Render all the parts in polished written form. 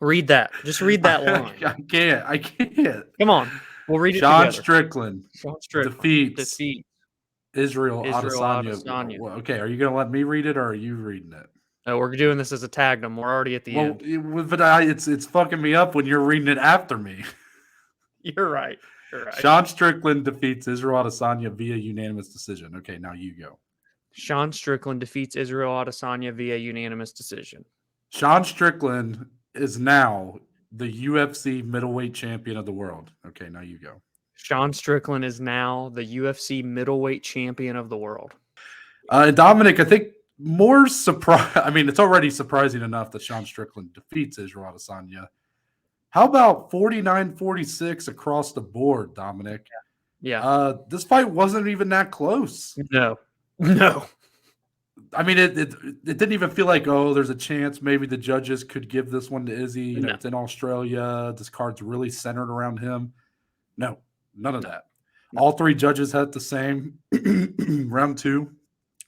Read that. Just read that line. I can't. Come on. We'll read it Sean together. Strickland Sean Strickland defeats defeat Israel Israel Adesanya. Adesanya. Okay, are you going to let me read it or are you reading it? No, we're doing this as a tagdom. We're already at the Well, end. but it's fucking me up when you're reading it after me. You're right. You're right. Sean Strickland defeats Israel Adesanya via unanimous decision. Okay, now you go. Sean Strickland defeats Israel Adesanya via unanimous decision. Sean Strickland is now the UFC middleweight champion of the world. Okay, now you go. Sean Strickland is now the UFC middleweight champion of the world. Dominic, I think more surprise. I mean, it's already surprising enough that Sean Strickland defeats Israel Adesanya. How about 49-46 across the board, Dominic? Yeah. This fight wasn't even that close. No. No. I mean, it didn't even feel like, oh, there's a chance maybe the judges could give this one to Izzy. You know, it's in Australia. This card's really centered around him. No, none of that. All three judges had the same. Round two,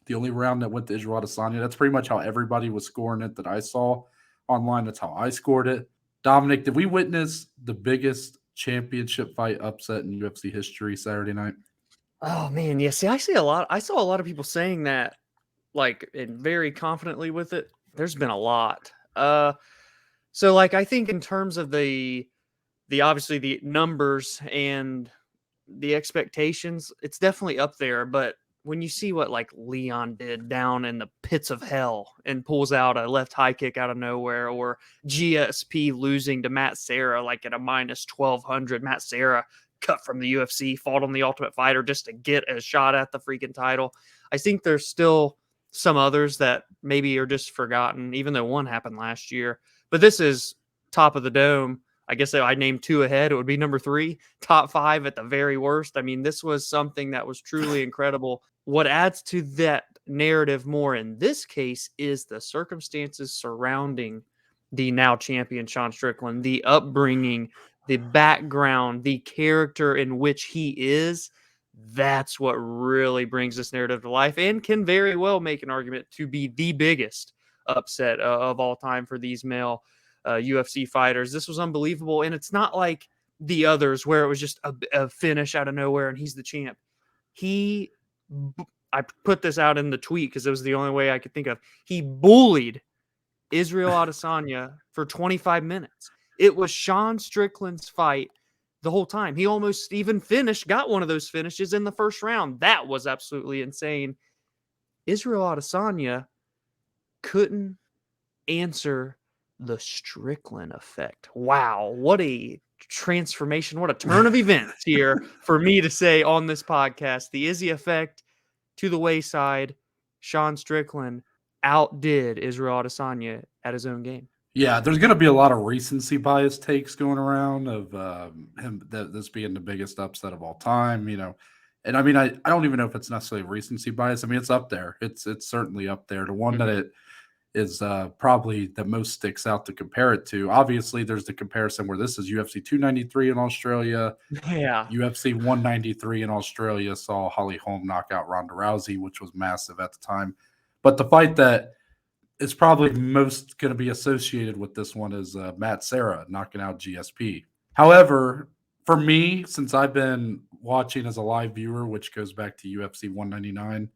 the only round that went to Israel Adesanya. That's pretty much how everybody was scoring it that I saw online. That's how I scored it. Dominic, did we witness the biggest championship fight upset in UFC history Saturday night? Oh man, yeah. See, I saw a lot of people saying that, like, and very confidently with it. There's been a lot. So like I think in terms of the obviously the numbers and the expectations, it's definitely up there. But when you see what like Leon did down in the pits of hell and pulls out a left high kick out of nowhere, or GSP losing to Matt Serra like at a minus 1200, Matt Serra cut from the UFC, fought on the Ultimate Fighter just to get a shot at the freaking title. I think there's still some others that maybe are just forgotten, even though one happened last year. But this is top of the dome. I guess if I named two ahead, it would be number 3, top 5 at the very worst. I mean, this was something that was truly incredible. What adds to that narrative more in this case is the circumstances surrounding the now champion Sean Strickland, the upbringing, the background, the character in which he is. That's what really brings this narrative to life and can very well make an argument to be the biggest upset of all time for these male UFC fighters. This was unbelievable. And it's not like the others where it was just a finish out of nowhere and he's the champ. I put this out in the tweet because it was the only way I could think of. He bullied Israel Adesanya for 25 minutes. It was Sean Strickland's fight the whole time. He almost even got one of those finishes in the first round. That was absolutely insane. Israel Adesanya couldn't answer the Strickland effect. Wow, what a transformation, what a turn of events here for me to say on this podcast. The Izzy effect to the wayside. Sean Strickland outdid Israel Adesanya at his own game. Yeah, there's going to be a lot of recency bias takes going around of this being the biggest upset of all time, you know. And I mean, I don't even know if it's necessarily recency bias. I mean, it's up there. It's certainly up there. The one that it is probably the most sticks out to compare it to. Obviously, there's the comparison where this is UFC 293 in Australia. Yeah. UFC 193 in Australia saw Holly Holm knock out Ronda Rousey, which was massive at the time. But the fight that is probably most going to be associated with this one is Matt Serra knocking out GSP. However, for me, since I've been watching as a live viewer, which goes back to UFC 199,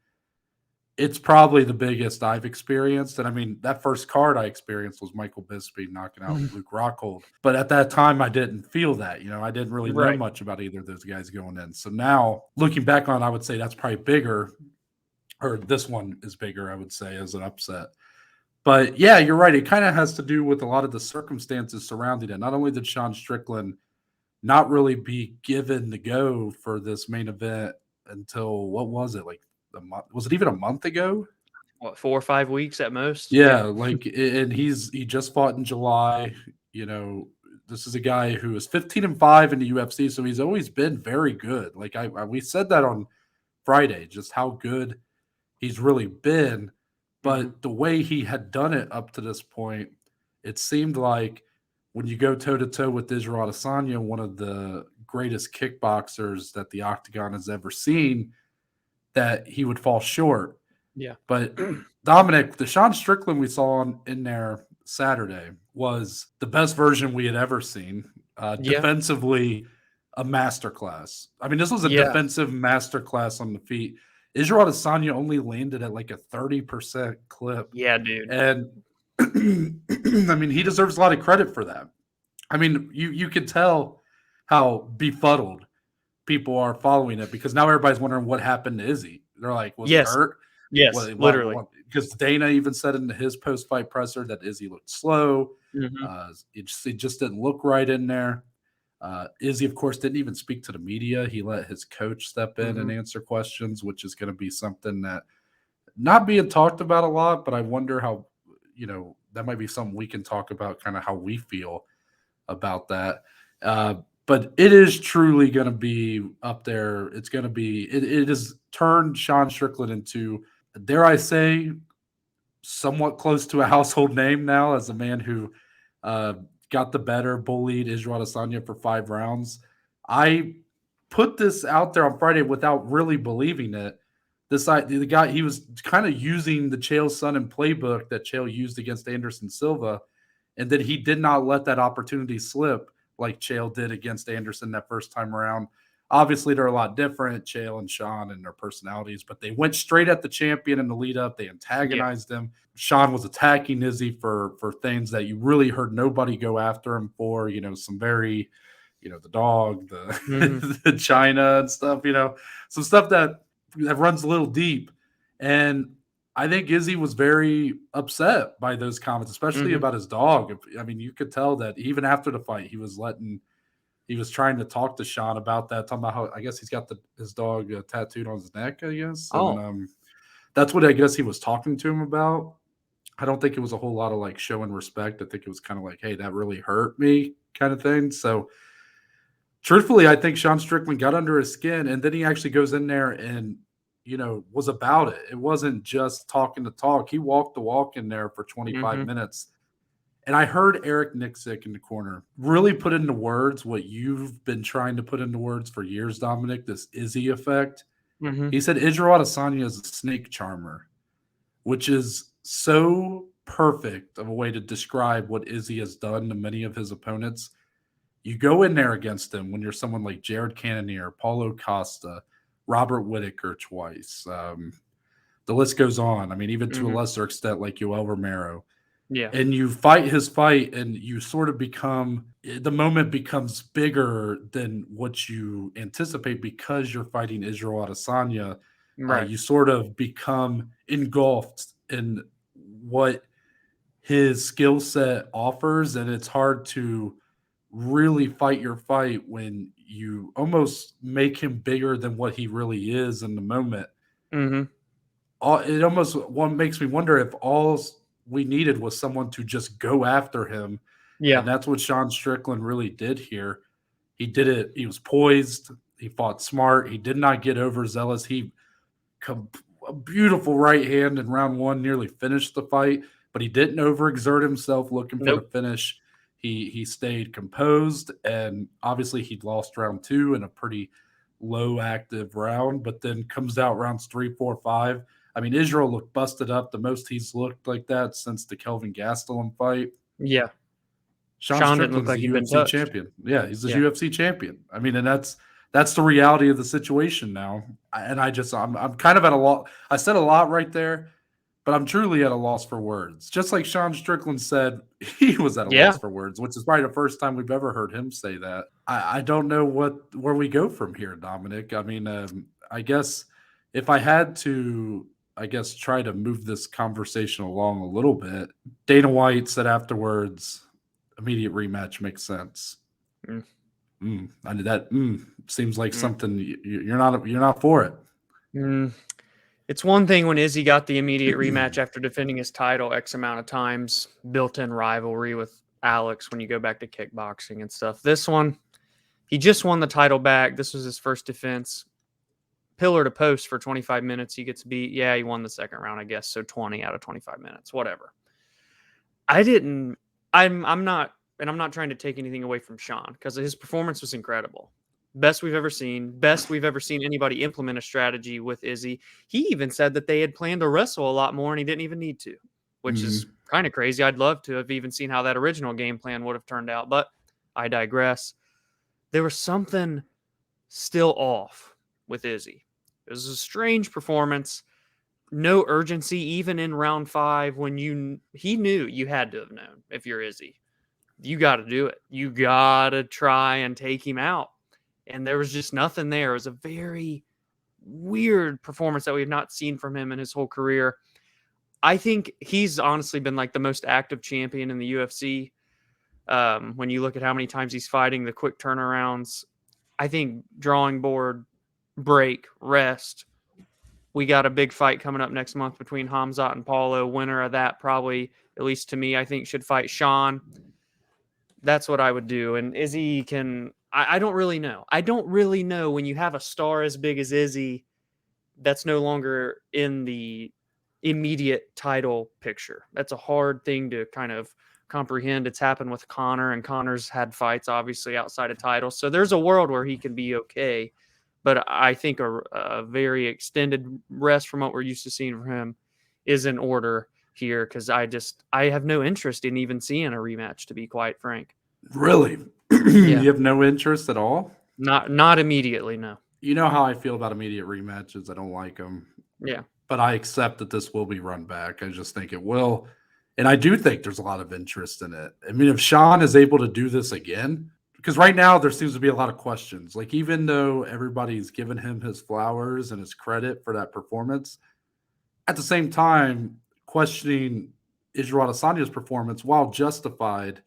it's probably the biggest I've experienced. And I mean, that first card I experienced was Michael Bisping knocking out Luke Rockhold. But at that time, I didn't feel that. You know, I didn't really know much about either of those guys going in. So now, looking back on it, I would say that's probably bigger, or this one is bigger, I would say, as an upset. But yeah, you're right. It kind of has to do with a lot of the circumstances surrounding it. Not only did Sean Strickland not really be given the go for this main event until, what was it, like a month? Was it even a month ago? What, 4 or 5 weeks at most? Yeah, like, and he just fought in July. You know, this is a guy who is 15-5 in the UFC, so he's always been very good. Like we said that on Friday, just how good he's really been. But the way he had done it up to this point, it seemed like when you go toe-to-toe with Israel Adesanya, one of the greatest kickboxers that the Octagon has ever seen, that he would fall short. Yeah. But Dominic, the Sean Strickland we saw in there Saturday was the best version we had ever seen. Yeah. Defensively, a masterclass. I mean, this was a Yeah. defensive masterclass on the feet. Israel Adesanya only landed at like a 30% clip. Yeah, dude. And I mean, he deserves a lot of credit for that. I mean, you could tell how befuddled people are following it because now everybody's wondering what happened to Izzy. They're like, was he Yes. hurt? Yes, literally. Because Dana even said in his post-fight presser that Izzy looked slow. Mhm. It just didn't look right in there. Izzy, of course, didn't even speak to the media. He let his coach step in and Mhm. answer questions, which is going to be something that not being talked about a lot, but I wonder how, that might be something we can talk about, kind of how we feel about that. But it is truly going to be up there. It's going to be, it has turned Sean Strickland into, dare I say, somewhat close to a household name now as a man who uh, got the better, bullied Israel Adesanya for 5 rounds. I put this out there on Friday without really believing it. The guy, he was kind of using the Chael Sonnen playbook that Chael used against Anderson Silva, and then he did not let that opportunity slip like Chael did against Anderson that first time around. Obviously, they're a lot different, Chael and Sean, and their personalities, but they went straight at the champion in the lead up. They Yeah. antagonized him. Sean was attacking Izzy for things that you really heard nobody go after him for. Some very, the dog, Mhm. the China and stuff. Some stuff that runs a little deep. And I think Izzy was very upset by those comments, especially Mhm. about his dog. I mean, you could tell that even after the fight, he was trying to talk to Sean about that, talking about how I guess he's got his dog tattooed on his neck, I guess, and Oh. that's what I guess he was talking to him about. I don't think it was a whole lot of like showing respect. I think it was kind of like, hey, that really hurt me, kind of thing. So, truthfully, I think Sean Strickland got under his skin, and then he actually goes in there and was about it. It wasn't just talking to talk. He walked the walk in there for 25 Mhm. minutes. And I heard Eric Nixick in the corner really put into words what you've been trying to put into words for years, Dominic, this Izzy effect. Mhm. He said Israel Adesanya is a snake charmer, which is so perfect of a way to describe what Izzy has done to many of his opponents. You go in there against him when you're someone like Jared Cannonier, Paulo Costa, Robert Whittaker twice. The list goes on. I mean, even to a Mhm. lesser extent, like Yoel Romero, Yeah. and you fight his fight and you sort of the moment becomes bigger than what you anticipate because you're fighting Israel Adesanya. Right. You sort of become engulfed in what his skill set offers, and it's hard to really fight your fight when you almost make him bigger than what he really is in the moment. Mhm. It almost one makes me wonder if all we needed was someone to just go after him, Yeah. and that's what Sean Strickland really did here. He did it. He was poised. He fought smart. He did not get overzealous. A beautiful right hand in round one nearly finished the fight, but he didn't overexert himself looking for the Nope. finish. He stayed composed, and obviously he'd lost round two in a pretty low active round, but then comes out rounds 3, 4, 5. I mean, Israel looked busted up, the most he's looked like that since the Kelvin Gastelum fight. Yeah. Sean Sean didn't look Strickland's like the he'd been UFC touched. champion. Yeah, he's the Yeah. UFC champion. I mean, and that's the reality of the situation now. And I'm kind of at a loss. I said a lot right there, but I'm truly at a loss for words. Just like Sean Strickland said, he was at a loss Yeah. for words, which is probably the first time we've ever heard him say that. I don't know where we go from here, Dominic. I mean, I guess if I had to, I guess try to move this conversation along a little bit. Dana White said afterwards, immediate rematch makes sense. Mm. I did that. Seems like Mm. something you're not for it. Mm. It's one thing when Izzy got the immediate rematch after defending his title X amount of times, built-in rivalry with Alex when you go back to kickboxing and stuff. This one, he just won the title back. This was his first defense. Pillar to post for 25 minutes. He gets beat. Yeah, he won the second round, I guess. So 20 out of 25 minutes, whatever. I didn't, I'm not, and I'm not trying to take anything away from Sean because his performance was incredible. Best we've ever seen. Best we've ever seen anybody implement a strategy with Izzy. He even said that they had planned to wrestle a lot more and he didn't even need to, which is Mhm. kind of crazy. I'd love to have even seen how that original game plan would have turned out, but I digress. There was something still off with Izzy. It was a strange performance. No urgency, even in round 5 when he knew you had to have known if you're Izzy. You got to do it. You got to try and take him out. And there was just nothing there. It was a very weird performance that we've not seen from him in his whole career. I think he's honestly been like the most active champion in the UFC. When you look at how many times he's fighting, the quick turnarounds, I think drawing board, break, rest. We got a big fight coming up next month between Hamzat and Paulo. Winner of that probably, at least to me, I think should fight Sean. That's what I would do. And Izzy can, I don't really know. I don't really know when you have a star as big as Izzy that's no longer in the immediate title picture. That's a hard thing to kind of comprehend. It's happened with Conor, and Conor's had fights obviously outside of titles. So there's a world where he can be okay. But I think a very extended rest from what we're used to seeing from him is in order here, because I have no interest in even seeing a rematch, to be quite frank. Really? You have no interest at all? Not immediately, no. You know how I feel about immediate rematches. I don't like them. Yeah. But I accept that this will be run back. I just think it will. And I do think there's a lot of interest in it. I mean, if Sean is able to do this again, because right now there seems to be a lot of questions. Like, even though everybody's given him his flowers and his credit for that performance, at the same time, questioning Israel Adesanya's performance, while justified,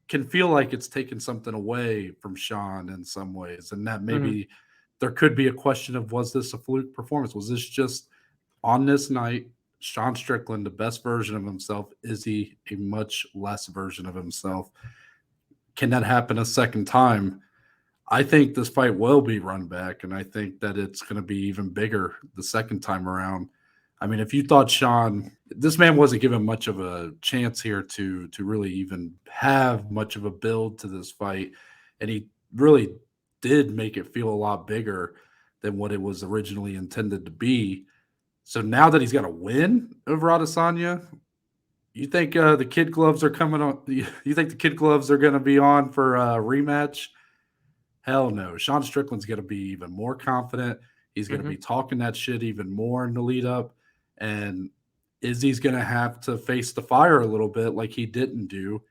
can feel like it's taken something away from Sean in some ways. And that maybe there could be a question of, was this a fluke performance? Was this just on this night, Sean Strickland, the best version of himself? Is he a much less version of himself? Can that happen a second time? I think this fight will be run back, and I think that it's going to be even bigger the second time around. I mean, if you thought Sean, this man wasn't given much of a chance here to really even have much of a build to this fight, and he really did make it feel a lot bigger than what it was originally intended to be. So now that he's got a win over Adesanya, you think the kid gloves are coming on? You think the kid gloves are going to be on for a rematch? Hell no. Sean Strickland's going to be even more confident. He's going to be talking that shit even more in the lead up. And Izzy's going to have to face the fire a little bit like he didn't do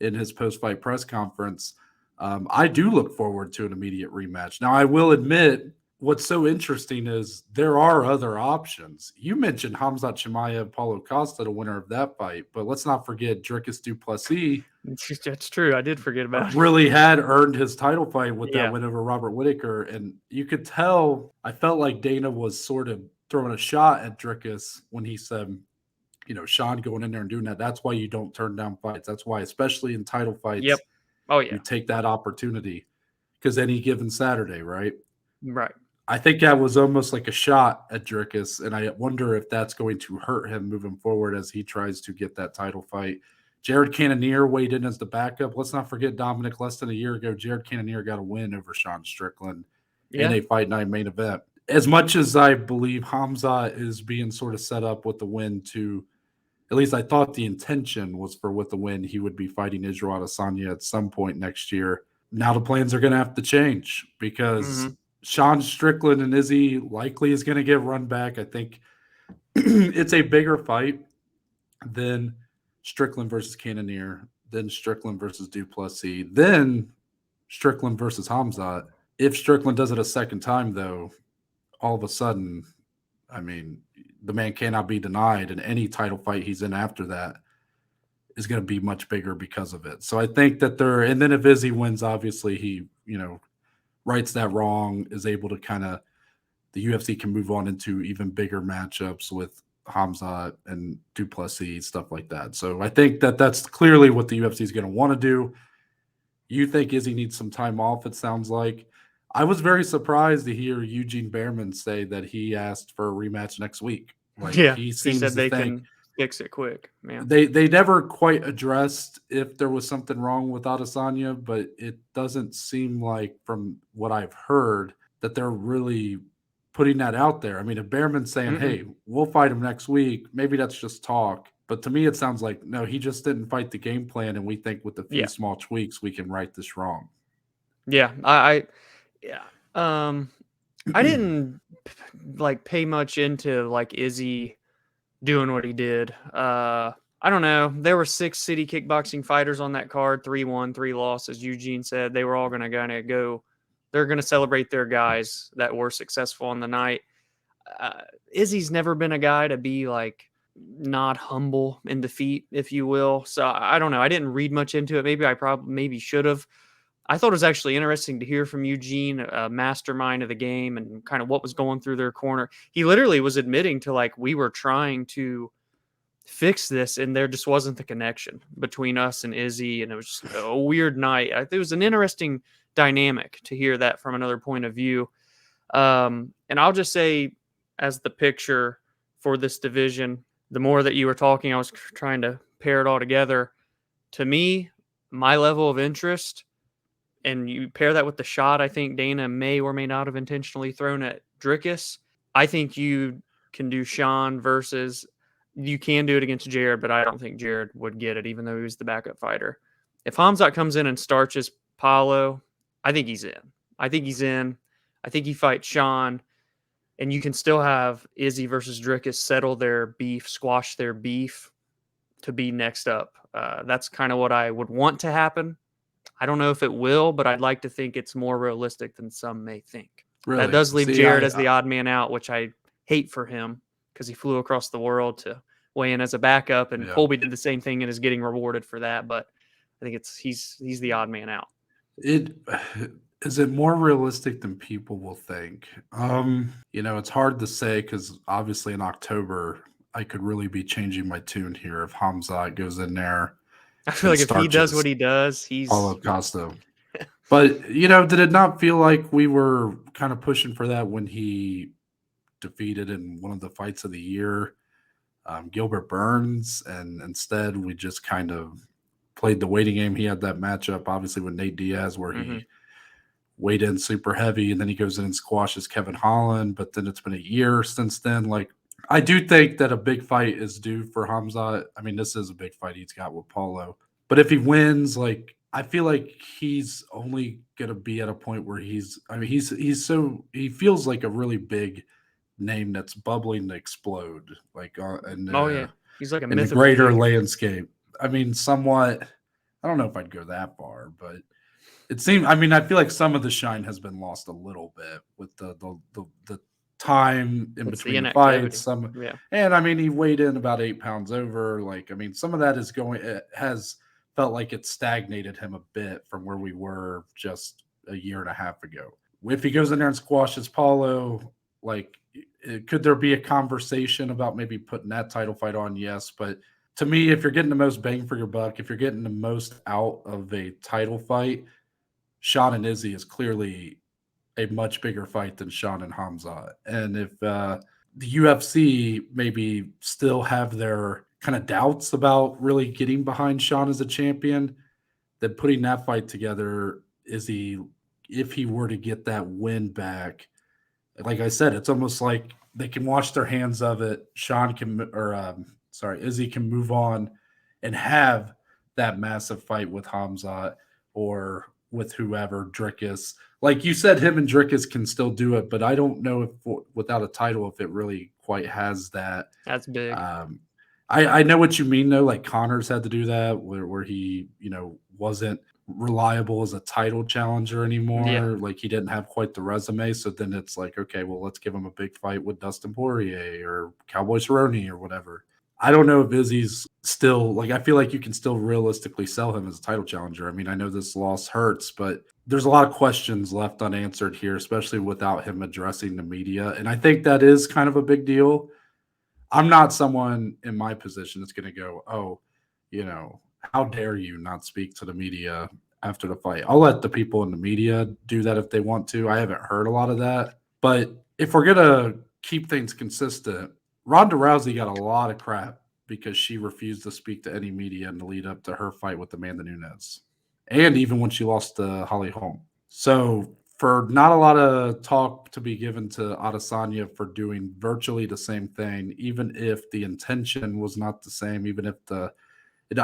in his post-fight press conference. I do look forward to an immediate rematch. Now, I will admit, what's so interesting is there are other options. You mentioned Hamzat Chimaev, Paulo Costa, the winner of that fight, but let's not forget Dricus du Plessis. That's true. I did forget about it. Really had earned his title fight with that win over Robert Whittaker. And you could tell, I felt like Dana was sort of throwing a shot at Dricus when he said, you know, Sean going in there and doing that. That's why you don't turn down fights. That's why, especially in title fights, you take that opportunity, because any given Saturday, right? Right. I think that was almost like a shot at Dricus, and I wonder if that's going to hurt him moving forward as he tries to get that title fight. Jared Cannonier weighed in as the backup. Let's not forget, Dominic, less than a year ago, Jared Cannonier got a win over Sean Strickland in a Fight Night main event. As much as I believe Hamzat is being sort of set up with the win to, at least I thought the intention was for with the win, he would be fighting Israel Adesanya at some point next year. Now the plans are going to have to change, because Sean Strickland and Izzy likely is going to get run back. I think it's a bigger fight than Strickland versus Cannonier, then Strickland versus du Plessis, then Strickland versus Hamzat. If Strickland does it a second time, though, all of a sudden, I mean, the man cannot be denied, and any title fight he's in after that is going to be much bigger because of it. So I think that and then if Izzy wins, obviously he, you know, rights that wrong, is able to kind of, the UFC can move on into even bigger matchups with Hamzat and du Plessis, stuff like that. So I think that that's clearly what the UFC is going to want to do. You think Izzy needs some time off, it sounds like. I was very surprised to hear Eugene Behrman say that he asked for a rematch next week. Like, he said they can fix it quick. Yeah. They never quite addressed if there was something wrong with Adesanya, but it doesn't seem like, from what I've heard, that they're really putting that out there. I mean, if Behrman's saying, hey, we'll fight him next week, maybe that's just talk. But to me, it sounds like no, he just didn't fight the game plan, and we think with a few Yeah. small tweaks we can right this wrong. Yeah. I yeah. I didn't like pay much into like Izzy doing what he did. I don't know. There were 6 city kickboxing fighters on that card, 3 won, 3 lost, as Eugene said. They were all gonna go. They're gonna celebrate their guys that were successful on the night. Uh, Izzy's never been a guy to be like not humble in defeat, if you will. So I don't know. I didn't read much into it. Maybe should have. I thought it was actually interesting to hear from Eugene, a mastermind of the game, and kind of what was going through their corner. He literally was admitting to like we were trying to fix this, and there just wasn't the connection between us and Izzy, and it was just a weird night. It was an interesting dynamic to hear that from another point of view. And I'll just say, as the picture for this division, the more that you were talking, I was trying to pair it all together. To me, my level of interest, and you pair that with the shot I think Dana may or may not have intentionally thrown at Dricus, I think you can do Sean versus, you can do it against Jared, but I don't think Jared would get it, even though he was the backup fighter. If Hamzat comes in and starches Paulo, I think he's in. I think he's in. I think he fights Sean, and you can still have Izzy versus Dricus settle their beef, squash their beef to be next up. That's kind of what I would want to happen. I don't know if it will, but I'd like to think it's more realistic than some may think. That Really? does leave See, Jared as the odd man out, which I hate for him because he flew across the world to weigh in as a backup, and yeah. Colby did the same thing and is getting rewarded for that. But I think he's the odd man out. It is it more realistic than people will think. It's hard to say because obviously in October I could really be changing my tune here if Hamzat goes in there I feel and like if he does starches what he does, Paulo he's Costa. But did it not feel like we were kind of pushing for that when he defeated in one of the fights of the year, Gilbert Burns, and instead we just kind of played the waiting game. He had that matchup, obviously, with Nate Diaz, where mm-hmm. he weighed in super heavy, and then he goes in and squashes Kevin Holland. But then it's been a year since then. Like, I do think that a big fight is due for Hamza. I mean, this is a big fight he's got with Paulo. But if he wins, like, I feel like he's only gonna be at a point where he feels like a really big name that's bubbling to explode, like Oh yeah, he's like a in the mythical greater figure. landscape. I mean, somewhat. I don't know if I'd go that far, but it seems. I mean, I feel like some of the shine has been lost a little bit with the time in It's the between the inactivity. fights. Some, Yeah. and I mean, he weighed in about 8 pounds over. Like, I mean, some of that is going. It has felt like it stagnated him a bit from where we were just a year and a half ago. If he goes in there and squashes Paulo, like, could there be a conversation about maybe putting that title fight on? Yes, but to me, if you're getting the most bang for your buck, if you're getting the most out of a title fight, Sean and Izzy is clearly a much bigger fight than Sean and Hamza. And if the UFC maybe still have their kind of doubts about really getting behind Sean as a champion, then putting that fight together, Izzy, if he were to get that win back, like I said, it's almost like they can wash their hands of it. Izzy can move on and have that massive fight with Hamzat or with whoever, Dricus. Like you said, him and Dricus can still do it, but I don't know if without a title, if it really quite has that. That's big. I know what you mean though. Like Connors had to do that where he, wasn't reliable as a title challenger Yeah. anymore. Like he didn't have quite the resume. So then it's like, okay, well, let's give him a big fight with Dustin Poirier or Cowboy Cerrone or whatever. I don't know if Izzy's still like, I feel like you can still realistically sell him as a title challenger. I mean, I know this loss hurts, but there's a lot of questions left unanswered here, especially without him addressing the media. And I think that is kind of a big deal. I'm not someone in my position that's going to go, oh, how dare you not speak to the media after the fight? I'll let the people in the media do that if they want to. I haven't heard a lot of that. But if we're going to keep things consistent, Ronda Rousey got a lot of crap because she refused to speak to any media in the lead up to her fight with Amanda Nunes. And even when she lost to Holly Holm. So for not a lot of talk to be given to Adesanya for doing virtually the same thing, even if the intention was not the same, even if I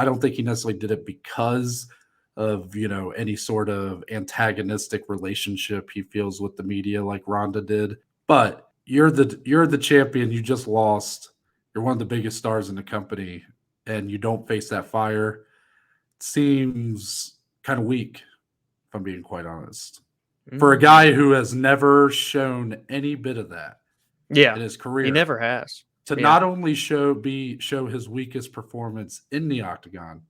don't think he necessarily did it because of any sort of antagonistic relationship he feels with the media like Ronda did. But you're the champion. You just lost. You're one of the biggest stars in the company, and you don't face that fire. It seems kind of weak, if I'm being quite honest, for a guy who has never shown any bit of that Yeah, in his he career. never has. To Yeah. not only show his weakest performance in the octagon,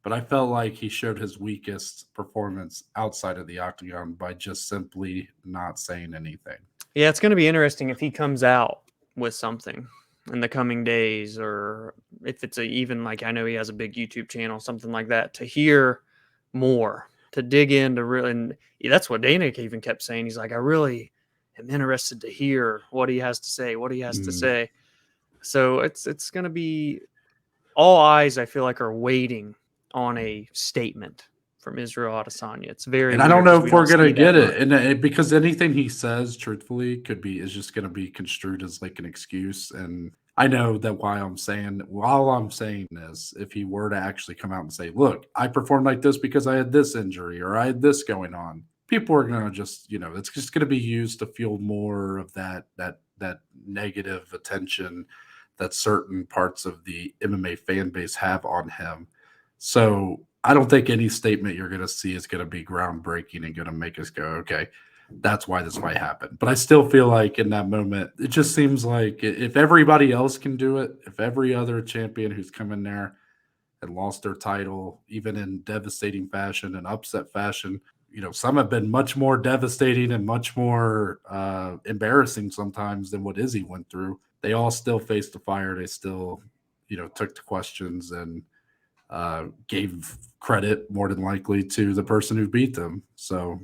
but I felt like he showed his weakest performance outside of the octagon by just simply not saying anything. Yeah, it's going to be interesting if he comes out with something in the coming days, or if it's even like, I know he has a big YouTube channel, something like that, to hear more, to dig into really. And that's what Dana even kept saying. He's like, I really am interested to hear what he has to say, So it's going to be all eyes, I feel like, are waiting on a statement from Israel Adesanya. It's very And I weird don't know because we if we're don't gonna see that get much. it, and because anything he says, truthfully, is just gonna be construed as like an excuse. And I know that while I'm saying this, if he were to actually come out and say, "Look, I performed like this because I had this injury or I had this going on," people are gonna just, it's just gonna be used to fuel more of that negative attention that certain parts of the MMA fan base have on him. So I don't think any statement you're going to see is going to be groundbreaking and going to make us go, okay, that's why this might happen. But I still feel like in that moment, it just seems like if everybody else can do it, if every other champion who's come in there and lost their title, even in devastating fashion and upset fashion, some have been much more devastating and much more embarrassing sometimes than what Izzy went through. They all still faced the fire. They still, took the questions and gave credit more than likely to the person who beat them. So